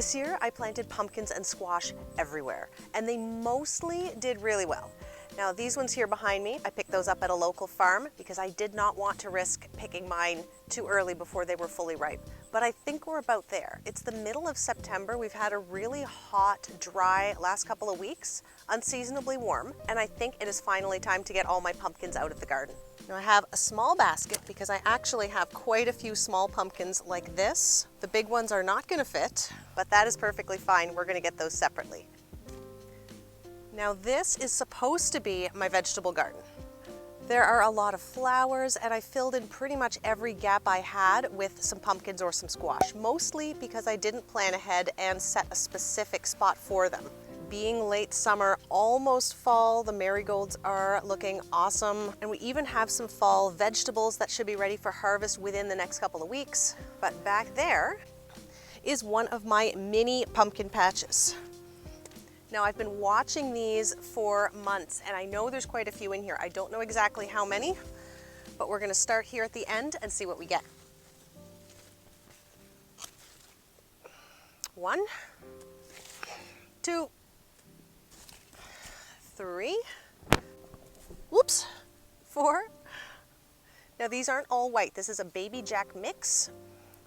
This year I planted pumpkins and squash everywhere, and they mostly did really well. Now these ones here behind me, I picked those up at a local farm because I did not want to risk picking mine too early before they were fully ripe. But I think we're about there. It's the middle of September. We've had a really hot, dry last couple of weeks, unseasonably warm, and I think it is finally time to get all my pumpkins out of the garden. Now I have a small basket because I actually have quite a few small pumpkins like this. The big ones are not gonna fit, but that is perfectly fine. We're gonna get those separately. Now this is supposed to be my vegetable garden. There are a lot of flowers and I filled in pretty much every gap I had with some pumpkins or some squash, mostly because I didn't plan ahead and set a specific spot for them. Being late summer, almost fall, the marigolds are looking awesome. And we even have some fall vegetables that should be ready for harvest within the next couple of weeks. But back there is one of my mini pumpkin patches. Now I've been watching these for months and I know there's quite a few in here. I don't know exactly how many, but we're gonna start here at the end and see what we get. 1, 2, 3, whoops, 4. Now these aren't all white. This is a baby jack mix.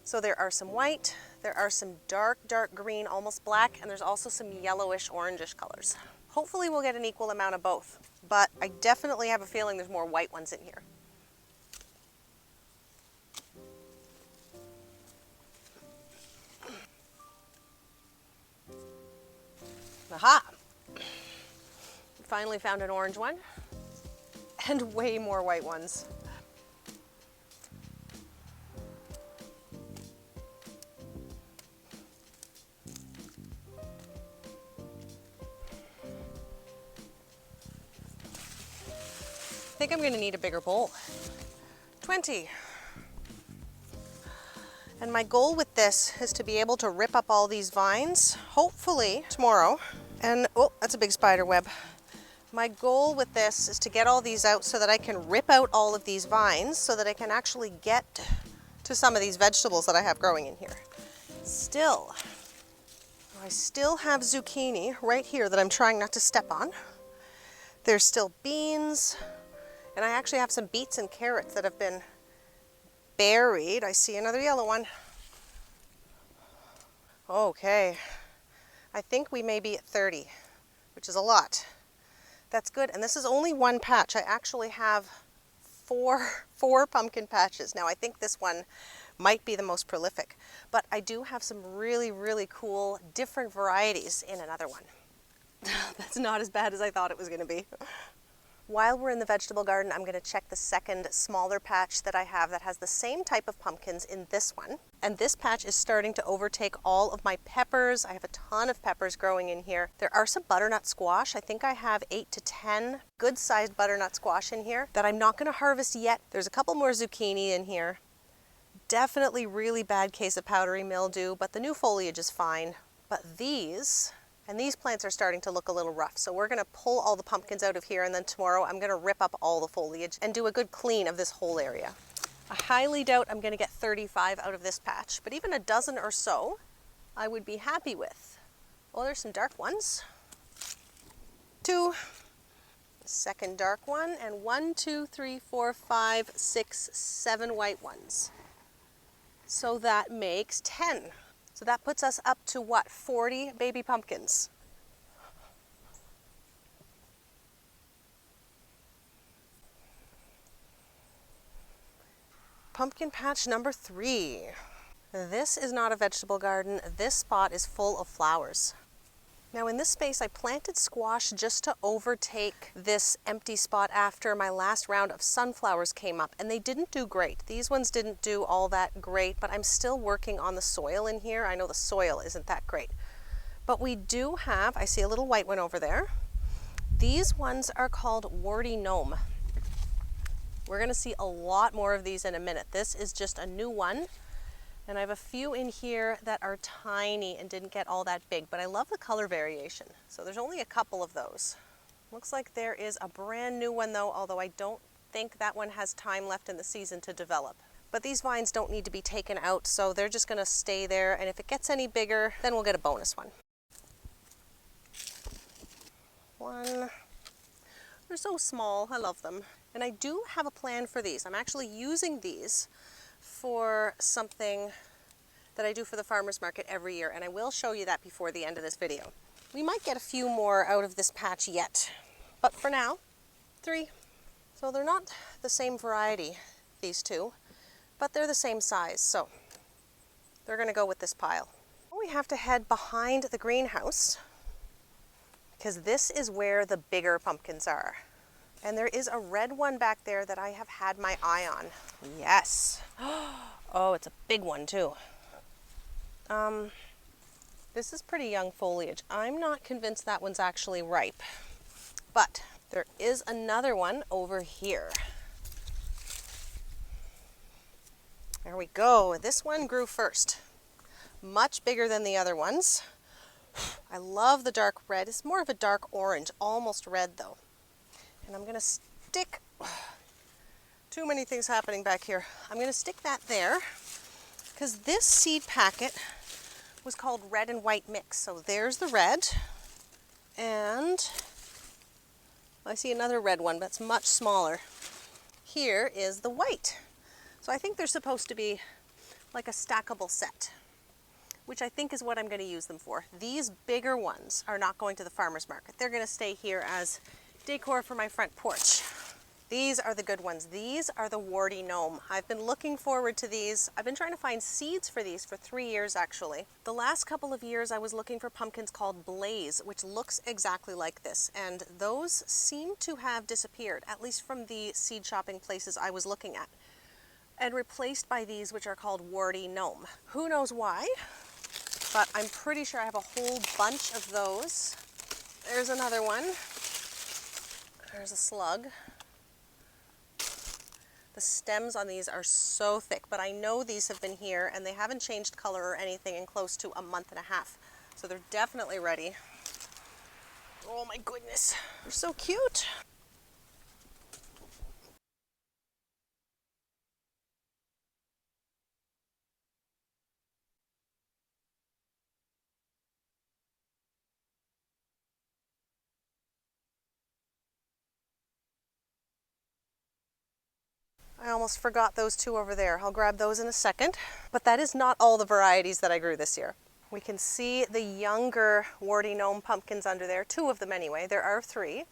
So there are some white, there are some dark green, almost black, and there's also some yellowish, orangish colors. Hopefully we'll get an equal amount of both, but I definitely have a feeling there's more white ones in here. Aha! Finally found an orange one, and way more white ones. I think I'm going to need a bigger bowl. 20. And my goal with this is to be able to rip up all these vines, hopefully tomorrow. And, oh, that's a big spider web. My goal with this is to get all these out so that I can rip out all of these vines so that I can actually get to some of these vegetables that I have growing in here. Still, I still have zucchini right here that I'm trying not to step on. There's still beans. And I actually have some beets and carrots that have been buried. I see another yellow one. Okay, I think we may be at 30, which is a lot. That's good, and this is only one patch. I actually have four pumpkin patches. Now I think this one might be the most prolific, but I do have some really cool different varieties in another one. That's not as bad as I thought it was gonna be. While we're in the vegetable garden, I'm going to check the second smaller patch that I have that has the same type of pumpkins in this one. And this patch is starting to overtake all of my peppers. I have a ton of peppers growing in here. There are some butternut squash. I think I have 8 to 10 good-sized butternut squash in here that I'm not going to harvest yet. There's a couple more zucchini in here. Definitely really bad case of powdery mildew, but the new foliage is fine. But these plants are starting to look a little rough. So we're gonna pull all the pumpkins out of here, and then tomorrow I'm gonna rip up all the foliage and do a good clean of this whole area. I highly doubt I'm gonna get 35 out of this patch, but even a dozen or so I would be happy with. Oh, there's some dark ones. 2, second dark one, and 1, 2, 3, 4, 5, 6, 7 white ones. So that makes 10. So that puts us up to what, 40 baby pumpkins. Pumpkin patch number 3. This is not a vegetable garden. This spot is full of flowers. Now in this space I planted squash just to overtake this empty spot after my last round of sunflowers came up, and they didn't do great. These ones didn't do all that great, but I'm still working on the soil in here. I know the soil isn't that great. But we do have, I see a little white one over there. These ones are called warty gnome. We're gonna see a lot more of these in a minute. This is just a new one. And I have a few in here that are tiny and didn't get all that big, but I love the color variation. So there's only a couple of those. Looks like there is a brand new one though, although I don't think that one has time left in the season to develop. But these vines don't need to be taken out, so they're just gonna stay there, and if it gets any bigger, then we'll get a bonus one. One. They're so small, I love them. And I do have a plan for these. I'm actually using these for something that I do for the farmer's market every year, and I will show you that before the end of this video. We might get a few more out of this patch yet, but for now, 3. So they're not the same variety, these two, but they're the same size, so they're gonna go with this pile. We have to head behind the greenhouse because this is where the bigger pumpkins are. And there is a red one back there that I have had my eye on. Yes. Oh, it's a big one too. This is pretty young foliage. I'm not convinced that one's actually ripe, but there is another one over here. There we go. This one grew first. Much bigger than the other ones. I love the dark red. It's more of a dark orange, almost red though. And I'm gonna stick, too many things happening back here. I'm gonna stick that there because this seed packet was called red and white mix. So there's the red, and I see another red one, but it's much smaller. Here is the white. So I think they're supposed to be like a stackable set, which I think is what I'm going to use them for. These bigger ones are not going to the farmer's market. They're going to stay here as decor for my front porch. These are the good ones. These are the warty gnome. I've been looking forward to these. I've been trying to find seeds for these for 3 years actually. The last couple of years I was looking for pumpkins called Blaze, which looks exactly like this, and those seem to have disappeared, at least from the seed shopping places I was looking at, and replaced by these which are called warty gnome. Who knows why, but I'm pretty sure I have a whole bunch of those. There's another one. There's a slug. The stems on these are so thick, but I know these have been here and they haven't changed color or anything in close to a month and a half. So they're definitely ready. Oh my goodness, they're so cute. I almost forgot those two over there. I'll grab those in a second. But that is not all the varieties that I grew this year. We can see the younger warty gnome pumpkins under there, 2 of them anyway. There are 3.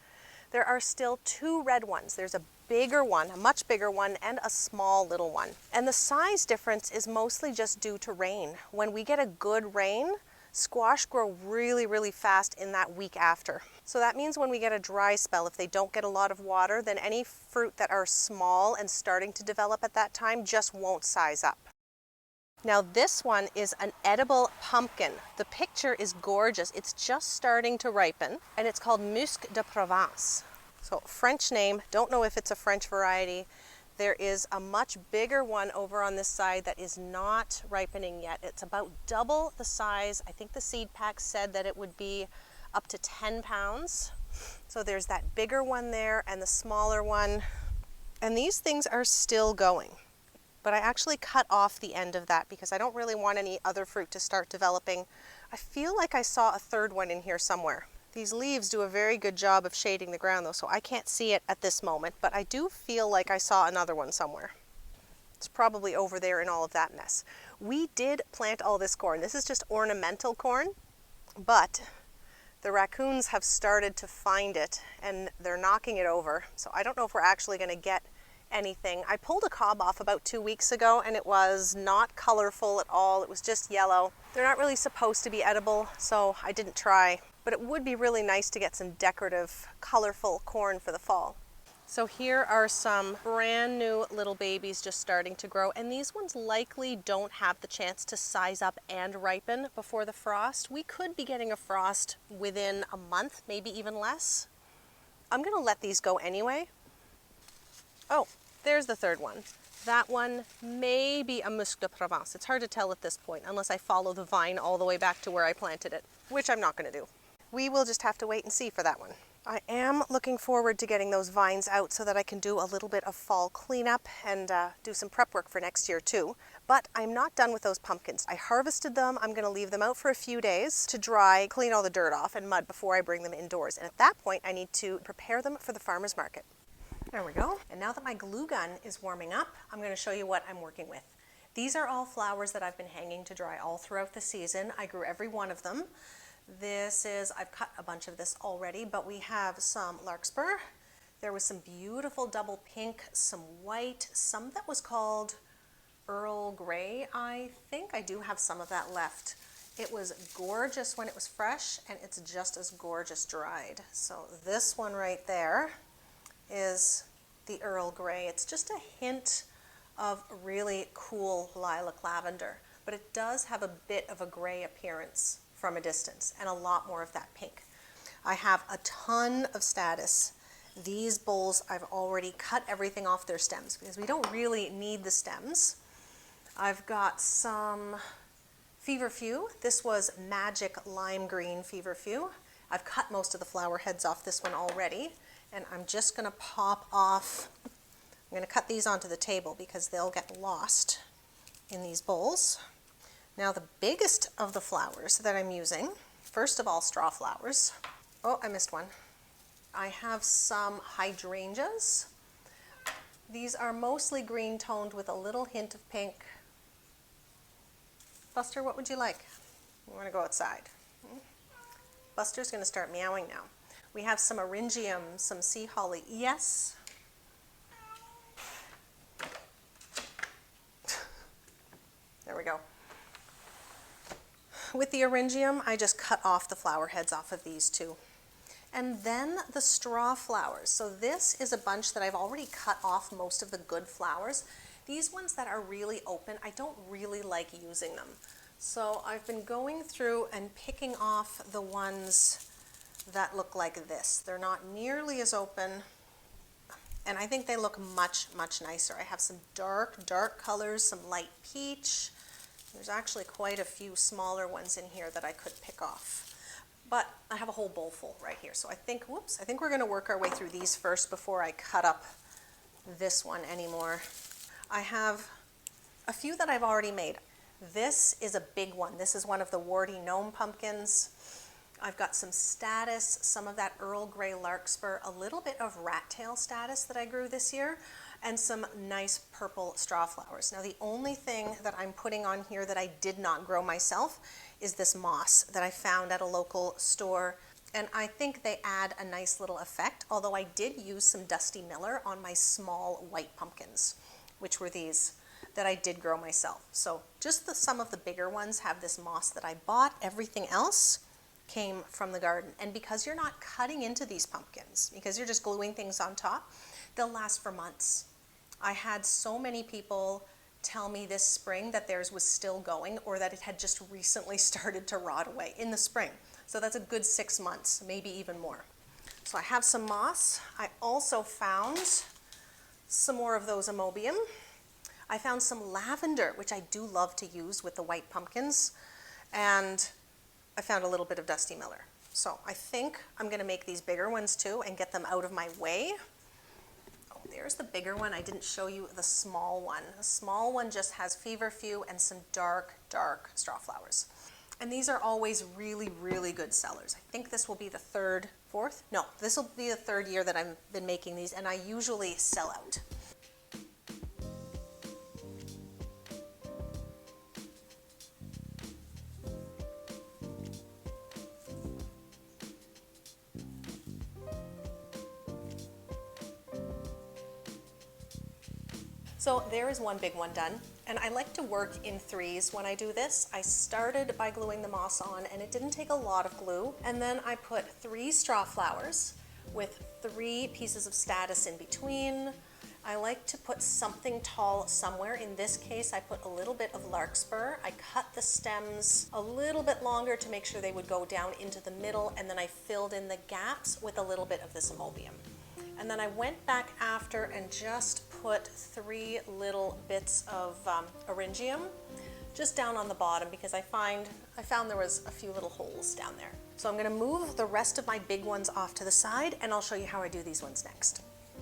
There are still 2 red ones. There's a bigger one, a much bigger one, and a small little one. And the size difference is mostly just due to rain. When we get a good rain, squash grow really, really fast in that week after. So that means when we get a dry spell, if they don't get a lot of water, then any fruit that are small and starting to develop at that time just won't size up. Now this one is an edible pumpkin. The picture is gorgeous. It's just starting to ripen, and it's called Musc de Provence. So French name, don't know if it's a French variety. There is a much bigger one over on this side that is not ripening yet. It's about double the size. I think the seed pack said that it would be up to 10 pounds. So there's that bigger one there and the smaller one. And these things are still going. But I actually cut off the end of that because I don't really want any other fruit to start developing. I feel like I saw a third one in here somewhere. These leaves do a very good job of shading the ground though, so I can't see it at this moment, but I do feel like I saw another one somewhere. It's probably over there in all of that mess. We did plant all this corn. This is just ornamental corn, but the raccoons have started to find it and they're knocking it over. So I don't know if we're actually going to get anything. I pulled a cob off about 2 weeks ago and it was not colorful at all. It was just yellow. They're not really supposed to be edible, so I didn't try. But it would be really nice to get some decorative, colorful corn for the fall. So here are some brand new little babies just starting to grow, and these ones likely don't have the chance to size up and ripen before the frost. We could be getting a frost within a month, maybe even less. I'm gonna let these go anyway. Oh, there's the third one. That one may be a Musc de Provence. It's hard to tell at this point unless I follow the vine all the way back to where I planted it, which I'm not gonna do. We will just have to wait and see for that one. I am looking forward to getting those vines out so that I can do a little bit of fall cleanup and do some prep work for next year too. But I'm not done with those pumpkins. I harvested them. I'm going to leave them out for a few days to dry, clean all the dirt off and mud before I bring them indoors. And at that point, I need to prepare them for the farmer's market. There we go. And now that my glue gun is warming up, I'm going to show you what I'm working with. These are all flowers that I've been hanging to dry all throughout the season. I grew every one of them. I've cut a bunch of this already, but we have some larkspur. There was some beautiful double pink, some white, some that was called Earl Grey, I think. I do have some of that left. It was gorgeous when it was fresh, and it's just as gorgeous dried. So this one right there is the Earl Grey. It's just a hint of really cool lilac lavender, but it does have a bit of a gray appearance from a distance and a lot more of that pink. I have a ton of statice. These bowls, I've already cut everything off their stems because we don't really need the stems. I've got some feverfew. This was magic lime green feverfew. I've cut most of the flower heads off this one already, and I'm just going to pop off. I'm going to cut these onto the table because they'll get lost in these bowls. Now the biggest of the flowers that I'm using, first of all, straw flowers. Oh, I missed one. I have some hydrangeas. These are mostly green toned with a little hint of pink. Buster, what would you like? You want to go outside? Buster's going to start meowing now. We have some eryngium, some sea holly. Yes. There we go. With the eryngium, I just cut off the flower heads off of these two. And then the straw flowers. So this is a bunch that I've already cut off most of the good flowers. These ones that are really open, I don't really like using them. So I've been going through and picking off the ones that look like this. They're not nearly as open, and I think they look much, much nicer. I have some dark, dark colors, some light peach. There's actually quite a few smaller ones in here that I could pick off. But I have a whole bowl full right here. So I think we're going to work our way through these first before I cut up this one anymore. I have a few that I've already made. This is a big one. This is one of the warty gnome pumpkins. I've got some statice, some of that Earl Grey larkspur, a little bit of rat tail statice that I grew this year, and some nice purple straw flowers. Now the only thing that I'm putting on here that I did not grow myself is this moss that I found at a local store, and I think they add a nice little effect, although I did use some Dusty Miller on my small white pumpkins, which were these that I did grow myself. So just some of the bigger ones have this moss that I bought. Everything else came from the garden. And because you're not cutting into these pumpkins, because you're just gluing things on top, they'll last for months. I had so many people tell me this spring that theirs was still going or that it had just recently started to rot away in the spring. So that's a good 6 months, maybe even more. So I have some moss. I also found some more of those amobium. I found some lavender, which I do love to use with the white pumpkins. And I found a little bit of Dusty Miller. So I think I'm going to make these bigger ones too and get them out of my way. Oh, there's the bigger one. I didn't show you the small one. The small one just has feverfew and some dark, dark straw flowers. And these are always really, really good sellers. I think this will be the fourth? No, this will be the third year that I've been making these, and I usually sell out. So there is one big one done, and I like to work in threes when I do this. I started by gluing the moss on, and it didn't take a lot of glue, and then I put 3 straw flowers with 3 pieces of statice in between. I like to put something tall somewhere. In this case, I put a little bit of larkspur. I cut the stems a little bit longer to make sure they would go down into the middle, and then I filled in the gaps with a little bit of this amobium. And then I went back after and just put 3 little bits of eryngium just down on the bottom because I found there was a few little holes down there. So I'm gonna move the rest of my big ones off to the side, and I'll show you how I do these ones next.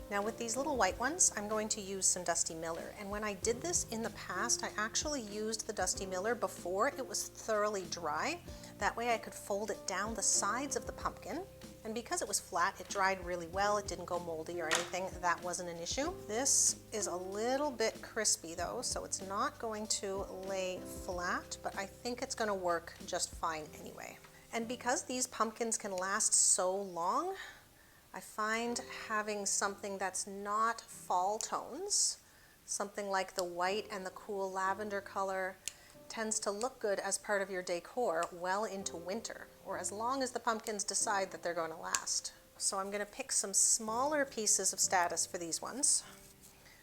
Now with these little white ones, I'm going to use some Dusty Miller. And when I did this in the past, I actually used the Dusty Miller before it was thoroughly dry. That way I could fold it down the sides of the pumpkin. And because it was flat, it dried really well. It didn't go moldy or anything. That wasn't an issue. This is a little bit crispy though, so it's not going to lay flat, but I think it's gonna work just fine anyway. And because these pumpkins can last so long, I find having something that's not fall tones, something like the white and the cool lavender color, tends to look good as part of your decor well into winter, or as long as the pumpkins decide that they're going to last. So I'm going to pick some smaller pieces of status for these ones.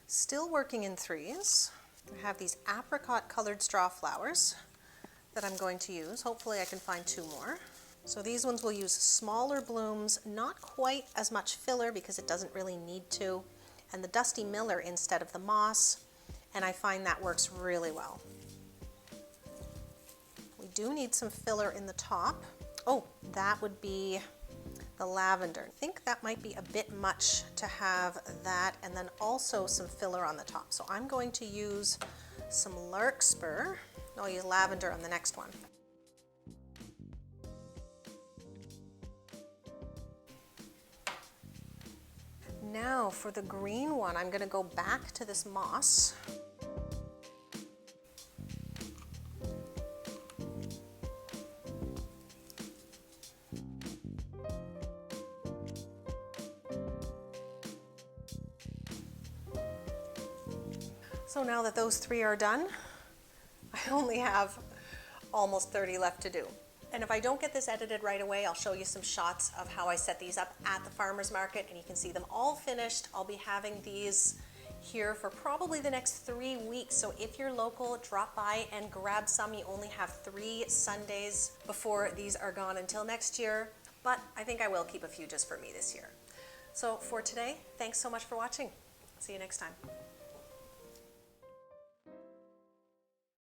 Still working in threes. I have these apricot colored straw flowers that I'm going to use. Hopefully I can find 2 more. So these ones will use smaller blooms, not quite as much filler because it doesn't really need to, and the Dusty Miller instead of the moss, and I find that works really well. We do need some filler in the top. Oh, that would be the lavender. I think that might be a bit much to have that and then also some filler on the top. So I'm going to use some larkspur. I'll use lavender on the next one. Now for the green one, I'm going to go back to this moss. So now that those 3 are done, I only have almost 30 left to do. And if I don't get this edited right away, I'll show you some shots of how I set these up at the farmer's market, and you can see them all finished. I'll be having these here for probably the next 3 weeks. So if you're local, drop by and grab some. You only have 3 Sundays before these are gone until next year, but I think I will keep a few just for me this year. So for today, thanks so much for watching. See you next time.